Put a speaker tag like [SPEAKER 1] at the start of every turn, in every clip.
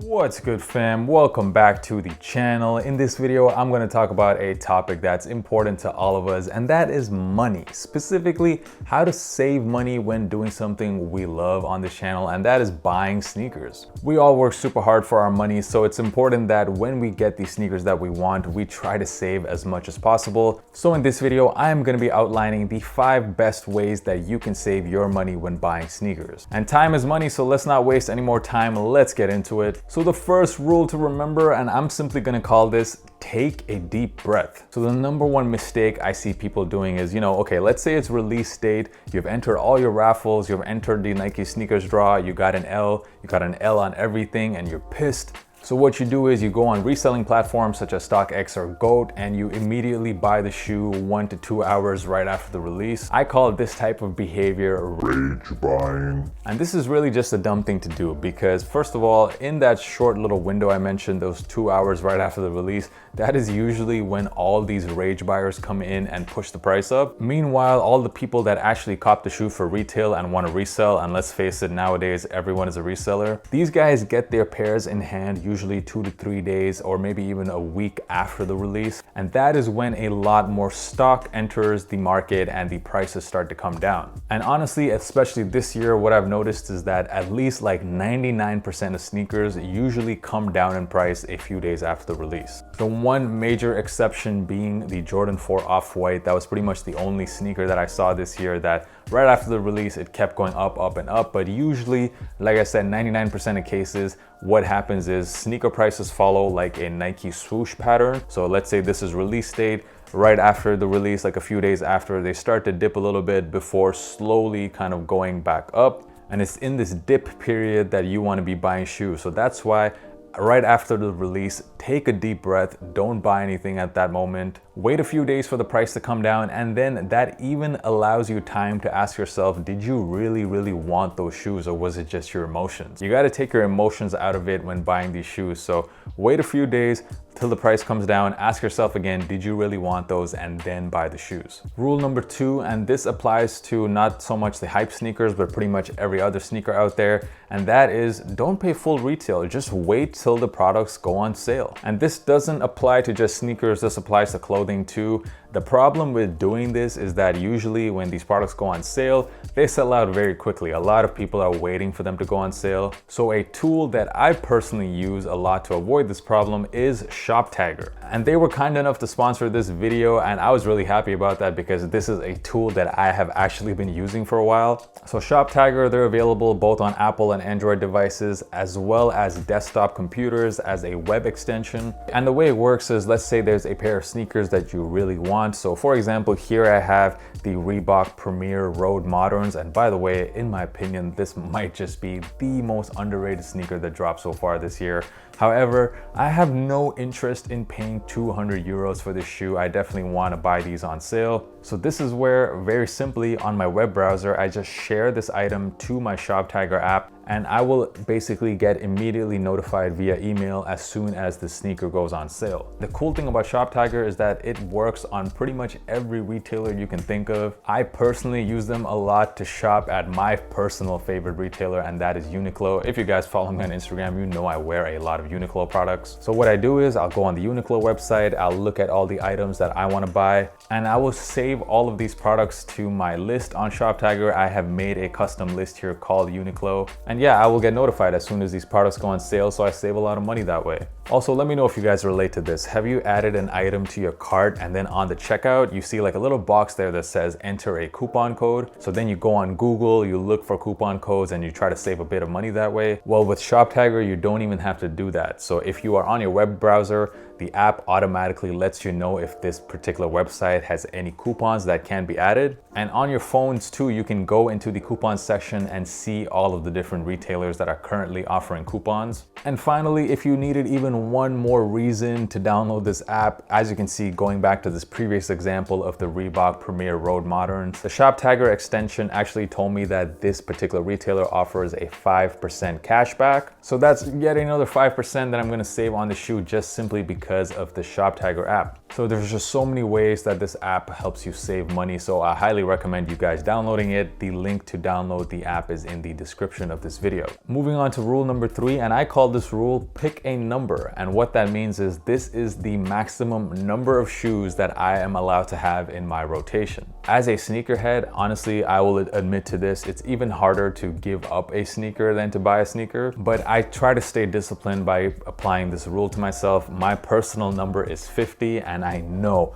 [SPEAKER 1] What's good, fam? Welcome back to the channel. In this video, I'm going to talk about a topic that's important to all of us, and that is money. Specifically, how to save money when doing something we love on this channel, and that is buying sneakers. We all work super hard for our money, so it's important that when we get these sneakers that we want, we try to save as much as possible. So in this video, I am going to be outlining the 5 best ways that you can save your money when buying sneakers. And time is money, so let's not waste any more time. Let's get into it. So the first rule to remember, and I'm simply gonna call this, take a deep breath. So the number one mistake I see people doing is, okay, let's say it's release date, you've entered all your raffles, you've entered the Nike sneakers draw, you got an L on everything, and you're pissed. So what you do is you go on reselling platforms such as StockX or GOAT, and you immediately buy the shoe 1 to 2 hours right after the release. I call this type of behavior rage buying. And this is really just a dumb thing to do because, first of all, in that short little window I mentioned, those 2 hours right after the release, that is usually when all these rage buyers come in and push the price up. Meanwhile, all the people that actually cop the shoe for retail and want to resell, and let's face it, nowadays everyone is a reseller, these guys get their pairs in hand usually 2 to 3 days or maybe even a week after the release. And that is when a lot more stock enters the market and the prices start to come down. And honestly, especially this year, what I've noticed is that at least like 99% of sneakers usually come down in price a few days after the release. The one major exception being the Jordan 4 Off-White. That was pretty much the only sneaker that I saw this year that right after the release, it kept going up and up. But usually, like I said, 99% of cases, what happens is sneaker prices follow like a Nike swoosh pattern. So let's say this is release date. Right after the release, like a few days after, they start to dip a little bit before slowly kind of going back up. And it's in this dip period that you want to be buying shoes. So that's why right after the release, take a deep breath, don't buy anything at that moment. Wait a few days for the price to come down, and then that even allows you time to ask yourself, did you really want those shoes, or was it just your emotions? You got to take your emotions out of it when buying these shoes. So wait a few days till the price comes down, ask yourself again, did you really want those, and then buy the shoes. Rule number 2, and this applies to not so much the hype sneakers, but pretty much every other sneaker out there, and that is don't pay full retail, just wait till the products go on sale. And this doesn't apply to just sneakers, this applies to clothing too. The problem with doing this is that usually when these products go on sale, they sell out very quickly. A lot of people are waiting for them to go on sale. So a tool that I personally use a lot to avoid this problem is ShopTagger. And they were kind enough to sponsor this video, and I was really happy about that because this is a tool that I have actually been using for a while. So ShopTagger, they're available both on Apple and Android devices, as well as desktop computers as a web extension. And the way it works is, let's say there's a pair of sneakers that you really want. So for example, here I have the Reebok Premier Road Moderns. And by the way, in my opinion, this might just be the most underrated sneaker that dropped so far this year. However, I have no interest in paying 200 euros for this shoe. I definitely want to buy these on sale. So this is where, very simply on my web browser, I just share this item to my ShopTagger app, and I will basically get immediately notified via email as soon as the sneaker goes on sale. The cool thing about ShopTagger is that it works on pretty much every retailer you can think of. I personally use them a lot to shop at my personal favorite retailer, and that is Uniqlo. If you guys follow me on Instagram, you know I wear a lot of Uniqlo products. So what I do is I'll go on the Uniqlo website, I'll look at all the items that I want to buy, and I will save all of these products to my list on ShopTagger. I have made a custom list here called Uniqlo. And yeah, I will get notified as soon as these products go on sale, so I save a lot of money that way. Also, let me know if you guys relate to this. Have you added an item to your cart and then on the checkout, you see like a little box there that says enter a coupon code? So then you go on Google, you look for coupon codes, and you try to save a bit of money that way. Well, with ShopTagger, you don't even have to do that. So if you are on your web browser, the app automatically lets you know if this particular website has any coupons that can be added. And on your phones too, you can go into the coupon section and see all of the different retailers that are currently offering coupons. And finally, if you needed even one more reason to download this app, as you can see, going back to this previous example of the Reebok Premier Road Moderns, the ShopTagger extension actually told me that this particular retailer offers a 5% cashback. So that's yet another 5% that I'm gonna save on the shoe just simply because of the ShopTagger app. So there's just so many ways that this app helps you save money. So I highly recommend you guys downloading it. The link to download the app is in the description of this video. Moving on to rule number 3, and I call this rule pick a number. And what that means is this is the maximum number of shoes that I am allowed to have in my rotation. As a sneakerhead, honestly, I will admit to this, it's even harder to give up a sneaker than to buy a sneaker, but I try to stay disciplined by applying this rule to myself. My personal number is 50, and I know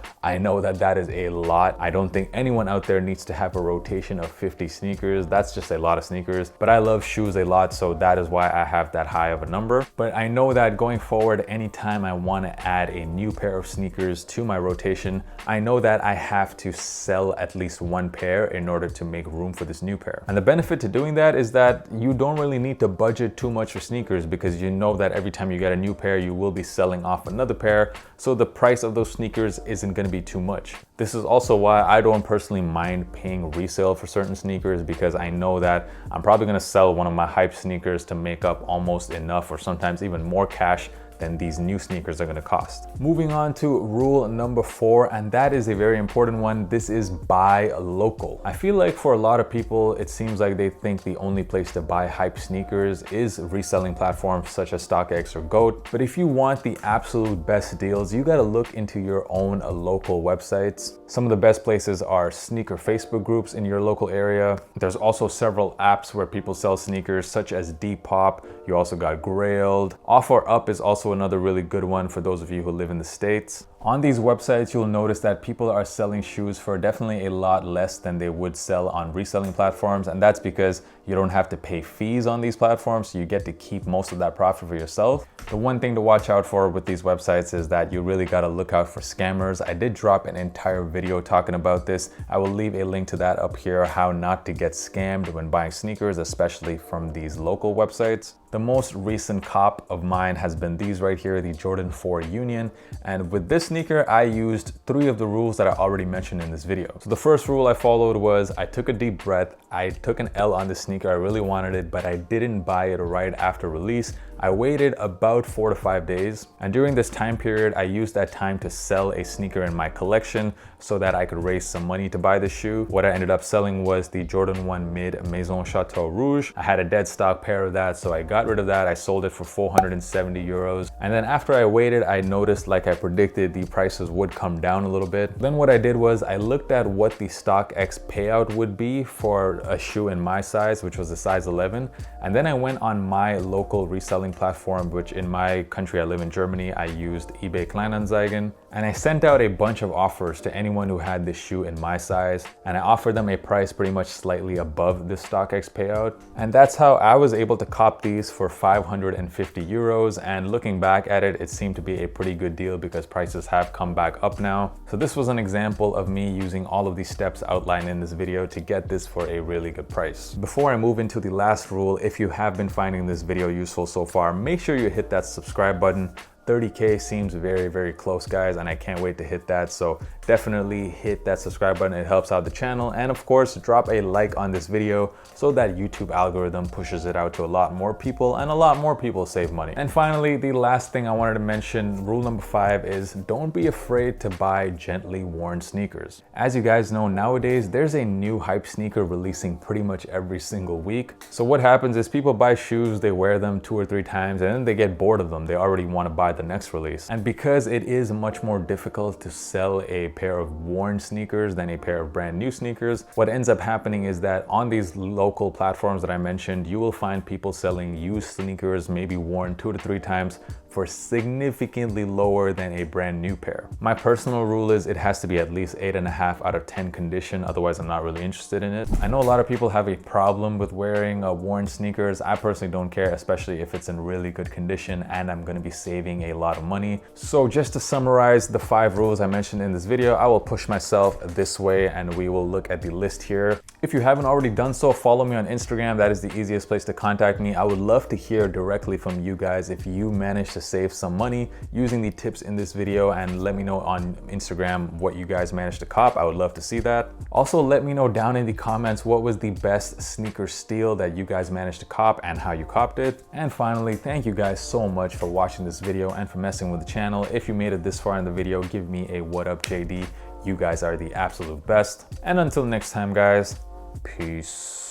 [SPEAKER 1] that is a lot. I don't think anyone out there needs to have a rotation of 50 sneakers. That's just a lot of sneakers, but I love shoes a lot, so that is why I have that high of a number. But I know that going forward, anytime I want to add a new pair of sneakers to my rotation, I know that I have to sell at least one pair in order to make room for this new pair. And the benefit to doing that is that you don't really need to budget too much for sneakers, because you know that every time you get a new pair, you will be selling off another pair. So the price of those sneakers isn't going to be too much. This is also why I don't personally mind paying resale for certain sneakers, because I know that I'm probably going to sell one of my hype sneakers to make up almost enough or sometimes even more cash than these new sneakers are gonna cost. Moving on to rule number 4, and that is a very important one. This is buy local. I feel like for a lot of people, it seems like they think the only place to buy hype sneakers is reselling platforms such as StockX or GOAT. But if you want the absolute best deals, you gotta look into your own local websites. Some of the best places are sneaker Facebook groups in your local area. There's also several apps where people sell sneakers such as Depop. You also got Grailed. OfferUp is also another really good one for those of you who live in the States. On these websites, you'll notice that people are selling shoes for definitely a lot less than they would sell on reselling platforms. And that's because you don't have to pay fees on these platforms, so you get to keep most of that profit for yourself. The one thing to watch out for with these websites is that you really gotta look out for scammers. I did drop an entire video talking about this. I will leave a link to that up here, how not to get scammed when buying sneakers, especially from these local websites. The most recent cop of mine has been these right here, the Jordan 4 Union. And with this sneaker, I used 3 of the rules that I already mentioned in this video. So the first rule I followed was I took a deep breath. I took an L on this sneaker. I really wanted it, but I didn't buy it right after release. I waited about 4 to 5 days. And during this time period, I used that time to sell a sneaker in my collection so that I could raise some money to buy this shoe. What I ended up selling was the Jordan 1 Mid Maison Chateau Rouge. I had a dead stock pair of that, so I got rid of that. I sold it for 470 euros. And then after I waited, I noticed, like I predicted, the prices would come down a little bit. Then what I did was I looked at what the StockX payout would be for a shoe in my size, which was a size 11. And then I went on my local reselling platform, which in my country, I live in Germany, I used eBay Kleinanzeigen. And I sent out a bunch of offers to anyone who had this shoe in my size. And I offered them a price pretty much slightly above the StockX payout. And that's how I was able to cop these for 550 euros. And looking back at it, it seemed to be a pretty good deal because prices have come back up now. So this was an example of me using all of these steps outlined in this video to get this for a really good price. Before I move into the last rule, if you have been finding this video useful so far, make sure you hit that subscribe button. 30K seems very, very close, guys, and I can't wait to hit that. So definitely hit that subscribe button. It helps out the channel. And of course, drop a like on this video so that YouTube algorithm pushes it out to a lot more people and a lot more people save money. And finally, the last thing I wanted to mention, rule number 5 is don't be afraid to buy gently worn sneakers. As you guys know, nowadays, there's a new hype sneaker releasing pretty much every single week. So what happens is people buy shoes, they wear them 2 or 3 times, and then they get bored of them. They already want to buy the next release. And because it is much more difficult to sell a pair of worn sneakers than a pair of brand new sneakers, what ends up happening is that on these local platforms that I mentioned, you will find people selling used sneakers, maybe worn 2 to 3 times, for significantly lower than a brand new pair. My personal rule is it has to be at least 8.5 out of 10 condition, otherwise I'm not really interested in it. I know a lot of people have a problem with wearing worn sneakers. I personally don't care, especially if it's in really good condition and I'm gonna be saving a lot of money. So just to summarize the 5 rules I mentioned in this video, I will push myself this way and we will look at the list here. If you haven't already done so, follow me on Instagram. That is the easiest place to contact me. I would love to hear directly from you guys if you managed to save some money using the tips in this video, and let me know on Instagram what you guys managed to cop. I would love to see that. Also, let me know down in the comments what was the best sneaker steal that you guys managed to cop and how you copped it. And finally, thank you guys so much for watching this video video and for messing with the channel. If you made it this far in the video, give me a what up, JD. You guys are the absolute best. And until next time, guys, peace.